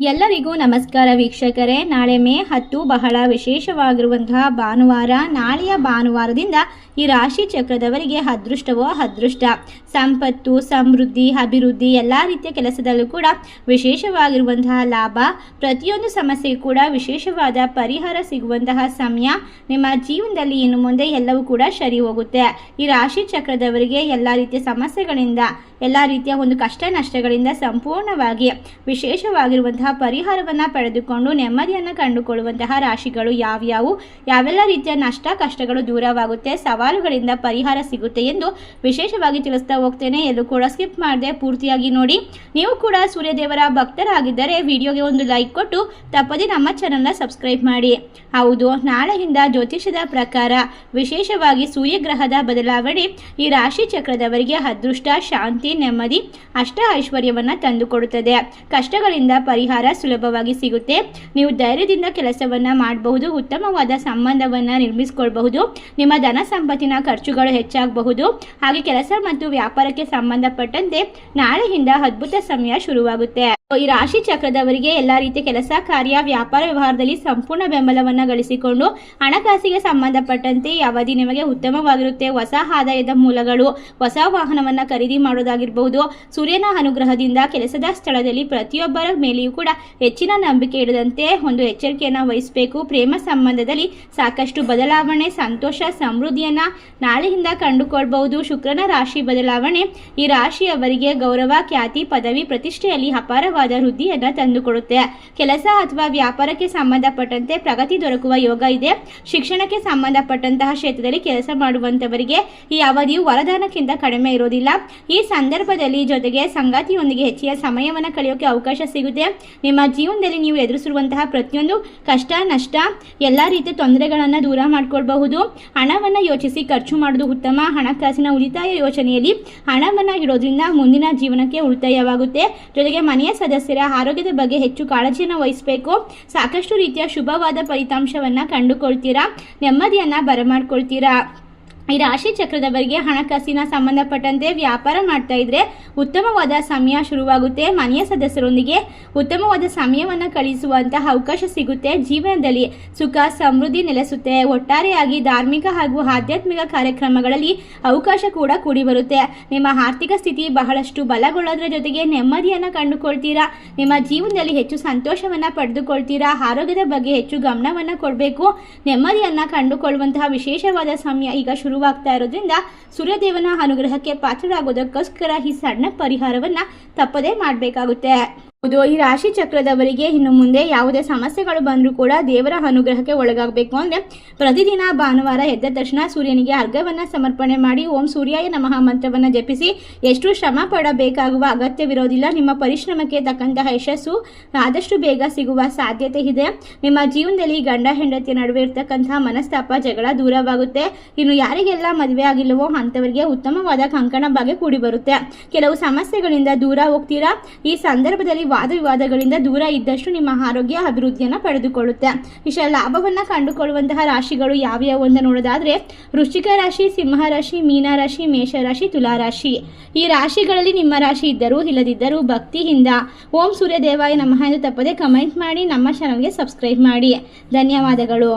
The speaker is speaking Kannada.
ಎಲ್ಲರಿಗೂ ನಮಸ್ಕಾರ ವೀಕ್ಷಕರೇ. ನಾಳೆ ಮೇ 10 ಬಹಳ ವಿಶೇಷವಾಗಿರುವಂತಹ ಭಾನುವಾರ. ನಾಳೆಯ ಭಾನುವಾರದಿಂದ ಈ ರಾಶಿ ಚಕ್ರದವರಿಗೆ ಅದೃಷ್ಟವೋ ಅದೃಷ್ಟ, ಸಂಪತ್ತು, ಸಮೃದ್ಧಿ, ಅಭಿವೃದ್ಧಿ, ಎಲ್ಲ ರೀತಿಯ ಕೆಲಸದಲ್ಲೂ ಕೂಡ ವಿಶೇಷವಾಗಿರುವಂತಹ ಲಾಭ, ಪ್ರತಿಯೊಂದು ಸಮಸ್ಯೆಗೂ ಕೂಡ ವಿಶೇಷವಾದ ಪರಿಹಾರ ಸಿಗುವಂತಹ ಸಮಯ. ನಿಮ್ಮ ಜೀವನದಲ್ಲಿ ಇನ್ನು ಮುಂದೆ ಎಲ್ಲವೂ ಕೂಡ ಸರಿ ಹೋಗುತ್ತೆ. ಈ ರಾಶಿ ಚಕ್ರದವರಿಗೆ ಎಲ್ಲ ರೀತಿಯ ಸಮಸ್ಯೆಗಳಿಂದ, ಎಲ್ಲ ರೀತಿಯ ಒಂದು ಕಷ್ಟ ನಷ್ಟಗಳಿಂದ ಸಂಪೂರ್ಣವಾಗಿ ವಿಶೇಷವಾಗಿರುವಂತಹ ಪರಿಹಾರವನ್ನು ಪಡೆದುಕೊಂಡು ನೆಮ್ಮದಿಯನ್ನು ಕಂಡುಕೊಳ್ಳುವಂತಹ ರಾಶಿಗಳು ಯಾವ್ಯಾವು, ಯಾವೆಲ್ಲ ರೀತಿಯ ನಷ್ಟ ಕಷ್ಟಗಳು ದೂರವಾಗುತ್ತೆ, ಸವಾಲುಗಳಿಂದ ಪರಿಹಾರ ಸಿಗುತ್ತೆ ಎಂದು ವಿಶೇಷವಾಗಿ ತಿಳಿಸ್ತಾ ಹೋಗ್ತೇನೆ. ಎಲ್ಲೂ ಕೂಡ ಸ್ಕಿಪ್ ಮಾಡದೆ ಪೂರ್ತಿಯಾಗಿ ನೋಡಿ. ನೀವು ಕೂಡ ಸೂರ್ಯದೇವರ ಭಕ್ತರಾಗಿದ್ದರೆ ವಿಡಿಯೋಗೆ ಒಂದು ಲೈಕ್ ಕೊಟ್ಟು ತಪ್ಪದೆ ನಮ್ಮ ಚಾನಲ್ನ ಸಬ್ಸ್ಕ್ರೈಬ್ ಮಾಡಿ. ಹೌದು, ನಾಳೆಯಿಂದ ಜ್ಯೋತಿಷದ ಪ್ರಕಾರ ವಿಶೇಷವಾಗಿ ಸೂರ್ಯಗ್ರಹದ ಬದಲಾವಣೆ ಈ ರಾಶಿ ಚಕ್ರದವರಿಗೆ ಅದೃಷ್ಟ, ಶಾಂತಿ, ನೆಮ್ಮದಿ, ಅಷ್ಟ ಐಶ್ವರ್ಯವನ್ನು ತಂದುಕೊಡುತ್ತದೆ. ಕಷ್ಟಗಳಿಂದ ಪರಿಹಾರ ಸುಲಭವಾಗಿ ಸಿಗುತ್ತೆ. ನೀವು ಧೈರ್ಯದಿಂದ ಕೆಲಸವನ್ನ ಮಾಡಬಹುದು. ಉತ್ತಮವಾದ ಸಂಬಂಧವನ್ನ ನಿರ್ಮಿಸಿಕೊಳ್ಳಬಹುದು. ನಿಮ್ಮ ಧನ ಸಂಪತ್ತಿನ ಖರ್ಚುಗಳು ಹೆಚ್ಚಾಗಬಹುದು. ಹಾಗೆ ಕೆಲಸ ಮತ್ತು ವ್ಯಾಪಾರಕ್ಕೆ ಸಂಬಂಧಪಟ್ಟಂತೆ ನಾಳೆಯಿಂದ ಅದ್ಭುತ ಸಮಯ ಶುರುವಾಗುತ್ತೆ. ಈ ರಾಶಿ ಚಕ್ರದವರಿಗೆ ಎಲ್ಲ ರೀತಿಯ ಕೆಲಸ ಕಾರ್ಯ, ವ್ಯಾಪಾರ ವ್ಯವಹಾರದಲ್ಲಿ ಸಂಪೂರ್ಣ ಬೆಂಬಲವನ್ನು ಗಳಿಸಿಕೊಂಡು ಹಣಕಾಸಿಗೆ ಸಂಬಂಧಪಟ್ಟಂತೆ ಈ ಅವಧಿ ನಿಮಗೆ ಉತ್ತಮವಾಗಿರುತ್ತೆ. ಹೊಸ ಆದಾಯದ ಮೂಲಗಳು, ಹೊಸ ವಾಹನವನ್ನು ಖರೀದಿ ಮಾಡೋದಾಗಿರಬಹುದು. ಸೂರ್ಯನ ಅನುಗ್ರಹದಿಂದ ಕೆಲಸದ ಸ್ಥಳದಲ್ಲಿ ಪ್ರತಿಯೊಬ್ಬರ ಮೇಲೆಯೂ ಕೂಡ ಹೆಚ್ಚಿನ ನಂಬಿಕೆ ಇಡದಂತೆ ಒಂದು ಎಚ್ಚರಿಕೆಯನ್ನು ವಹಿಸಬೇಕು. ಪ್ರೇಮ ಸಂಬಂಧದಲ್ಲಿ ಸಾಕಷ್ಟು ಬದಲಾವಣೆ, ಸಂತೋಷ, ಸಮೃದ್ಧಿಯನ್ನ ನಾಳೆಯಿಂದ ಕಂಡುಕೊಳ್ಬಹುದು. ಶುಕ್ರನ ರಾಶಿ ಬದಲಾವಣೆ ಈ ರಾಶಿಯವರಿಗೆ ಗೌರವ, ಖ್ಯಾತಿ, ಪದವಿ, ಪ್ರತಿಷ್ಠೆಯಲ್ಲಿ ಅಪಾರವಾದ ವೃದ್ಧಿಯನ್ನು ತಂದುಕೊಡುತ್ತೆ. ಕೆಲಸ ಅಥವಾ ವ್ಯಾಪಾರಕ್ಕೆ ಸಂಬಂಧಪಟ್ಟಂತೆ ಪ್ರಗತಿ ದೊರಕುವ ಯೋಗ ಇದೆ. ಶಿಕ್ಷಣಕ್ಕೆ ಸಂಬಂಧಪಟ್ಟಂತಹ ಕ್ಷೇತ್ರದಲ್ಲಿ ಕೆಲಸ ಮಾಡುವಂತವರಿಗೆ ಈ ಅವಧಿಯು ವರದಾನಕ್ಕಿಂತ ಕಡಿಮೆ ಇರೋದಿಲ್ಲ. ಈ ಸಂದರ್ಭದಲ್ಲಿ ಜೊತೆಗೆ ಸಂಗಾತಿಯೊಂದಿಗೆ ಹೆಚ್ಚಿನ ಸಮಯವನ್ನು ಕಳೆಯೋಕೆ ಅವಕಾಶ ಸಿಗುತ್ತೆ. ನಿಮ್ಮ ಜೀವನದಲ್ಲಿ ನೀವು ಎದುರಿಸಿರುವಂತಹ ಪ್ರತಿಯೊಂದು ಕಷ್ಟ ನಷ್ಟ, ಎಲ್ಲ ರೀತಿಯ ತೊಂದರೆಗಳನ್ನು ದೂರ ಮಾಡಿಕೊಳ್ಬಹುದು. ಹಣವನ್ನು ಯೋಚಿಸಿ ಖರ್ಚು ಮಾಡೋದು ಉತ್ತಮ. ಹಣಕಾಸಿನ ಉಳಿತಾಯ ಯೋಜನೆಯಲ್ಲಿ ಹಣವನ್ನು ಇಡೋದ್ರಿಂದ ಮುಂದಿನ ಜೀವನಕ್ಕೆ ಉಳಿತಾಯವಾಗುತ್ತೆ. ಜೊತೆಗೆ ಮನೆಯ ಸದಸ್ಯರ ಆರೋಗ್ಯದ ಬಗ್ಗೆ ಹೆಚ್ಚು ಕಾಳಜಿಯನ್ನು ವಹಿಸಬೇಕು. ಸಾಕಷ್ಟು ರೀತಿಯ ಶುಭವಾದ ಫಲಿತಾಂಶವನ್ನು ಕಂಡುಕೊಳ್ತೀರಾ. ನೆಮ್ಮದಿಯನ್ನು ಬರಮಾಡ್ಕೊಳ್ತೀರಾ. ಈ ರಾಶಿ ಚಕ್ರದವರಿಗೆ ಹಣಕಾಸಿನ ಸಂಬಂಧಪಟ್ಟಂತೆ ವ್ಯಾಪಾರ ಮಾಡ್ತಾ ಇದ್ರೆ ಉತ್ತಮವಾದ ಸಮಯ ಶುರುವಾಗುತ್ತೆ. ಮನೆಯ ಸದಸ್ಯರೊಂದಿಗೆ ಉತ್ತಮವಾದ ಸಮಯವನ್ನು ಕಳಿಸುವಂತಹ ಅವಕಾಶ ಸಿಗುತ್ತೆ. ಜೀವನದಲ್ಲಿ ಸುಖ ಸಮೃದ್ಧಿ ನೆಲೆಸುತ್ತೆ. ಒಟ್ಟಾರೆಯಾಗಿ ಧಾರ್ಮಿಕ ಹಾಗೂ ಆಧ್ಯಾತ್ಮಿಕ ಕಾರ್ಯಕ್ರಮಗಳಲ್ಲಿ ಅವಕಾಶ ಕೂಡ ಕೂಡಿ ಬರುತ್ತೆ. ನಿಮ್ಮ ಆರ್ಥಿಕ ಸ್ಥಿತಿ ಬಹಳಷ್ಟು ಬಲಗೊಳ್ಳೋದ್ರ ಜೊತೆಗೆ ನೆಮ್ಮದಿಯನ್ನು ಕಂಡುಕೊಳ್ತೀರಾ. ನಿಮ್ಮ ಜೀವನದಲ್ಲಿ ಹೆಚ್ಚು ಸಂತೋಷವನ್ನು ಪಡೆದುಕೊಳ್ತೀರಾ. ಆರೋಗ್ಯದ ಬಗ್ಗೆ ಹೆಚ್ಚು ಗಮನವನ್ನು ಕೊಡಬೇಕು. ನೆಮ್ಮದಿಯನ್ನು ಕಂಡುಕೊಳ್ಳುವಂತಹ ವಿಶೇಷವಾದ ಸಮಯ ಈಗ ಶುರುವಾಗ್ತಾ ಇರೋದ್ರಿಂದ ಸೂರ್ಯದೇವನ ಅನುಗ್ರಹಕ್ಕೆ ಪಾತ್ರರಾಗೋದಕ್ಕೋಸ್ಕರ ಈ ಸಣ್ಣ ಪರಿಹಾರವನ್ನ ತಪ್ಪದೇ ಮಾಡಬೇಕಾಗುತ್ತೆ. ಈ ರಾಶಿ ಚಕ್ರದವರಿಗೆ ಇನ್ನು ಮುಂದೆ ಯಾವುದೇ ಸಮಸ್ಯೆಗಳು ಬಂದರೂ ಕೂಡ ದೇವರ ಅನುಗ್ರಹಕ್ಕೆ ಒಳಗಾಗಬೇಕು ಅಂದರೆ ಪ್ರತಿದಿನ ಭಾನುವಾರ ಎದ್ದ ತಕ್ಷಣ ಸೂರ್ಯನಿಗೆ ಅರ್ಘ್ಯವನ್ನು ಸಮರ್ಪಣೆ ಮಾಡಿ ಓಂ ಸೂರ್ಯಾಯ ನಮಃ ಮಂತ್ರವನ್ನು ಜಪಿಸಿ. ಎಷ್ಟು ಶ್ರಮ ಪಡಬೇಕಾಗುವ ಅಗತ್ಯವಿರೋದಿಲ್ಲ. ನಿಮ್ಮ ಪರಿಶ್ರಮಕ್ಕೆ ತಕ್ಕಂತಹ ಯಶಸ್ಸು ಆದಷ್ಟು ಬೇಗ ಸಿಗುವ ಸಾಧ್ಯತೆ ಇದೆ. ನಿಮ್ಮ ಜೀವನದಲ್ಲಿ ಗಂಡ ಹೆಂಡತಿಯ ನಡುವೆ ಇರ್ತಕ್ಕಂತಹ ಮನಸ್ತಾಪ, ಜಗಳ ದೂರವಾಗುತ್ತೆ. ಇನ್ನು ಯಾರಿಗೆಲ್ಲ ಮದುವೆ ಆಗಿಲ್ಲವೋ ಅಂಥವರಿಗೆ ಉತ್ತಮವಾದ ಕಂಕಣ ಭಾಗ್ಯ ಕೂಡಿ ಬರುತ್ತೆ. ಕೆಲವು ಸಮಸ್ಯೆಗಳಿಂದ ದೂರ ಹೋಗ್ತೀರಾ. ಈ ಸಂದರ್ಭದಲ್ಲಿ ವಾದ ವಿವಾದಗಳಿಂದ ದೂರ ಇದ್ದಷ್ಟು ನಿಮ್ಮ ಆರೋಗ್ಯ ಅಭಿವೃದ್ಧಿಯನ್ನು ಪಡೆದುಕೊಳ್ಳುತ್ತೆ. ಇಷ್ಟ ಲಾಭವನ್ನು ಕಂಡುಕೊಳ್ಳುವಂತಹ ರಾಶಿಗಳು ಯಾವ್ಯಾವು ಅಂತ ನೋಡೋದಾದ್ರೆ ವೃಶ್ಚಿಕ ರಾಶಿ, ಸಿಂಹ ರಾಶಿ, ಮೀನ ರಾಶಿ, ಮೇಷ ರಾಶಿ, ತುಲಾ ರಾಶಿ. ಈ ರಾಶಿಗಳಲ್ಲಿ ನಿಮ್ಮ ರಾಶಿ ಇದ್ದರೂ ಇಲ್ಲದಿದ್ದರೂ ಭಕ್ತಿಯಿಂದ ಓಂ ಸೂರ್ಯ ದೇವಾಯ ನಮಃ ಎಂದು ತಪ್ಪದೆ ಕಮೆಂಟ್ ಮಾಡಿ. ನಮ್ಮ ಚಾನಲ್ಗೆ ಸಬ್ಸ್ಕ್ರೈಬ್ ಮಾಡಿ. ಧನ್ಯವಾದಗಳು.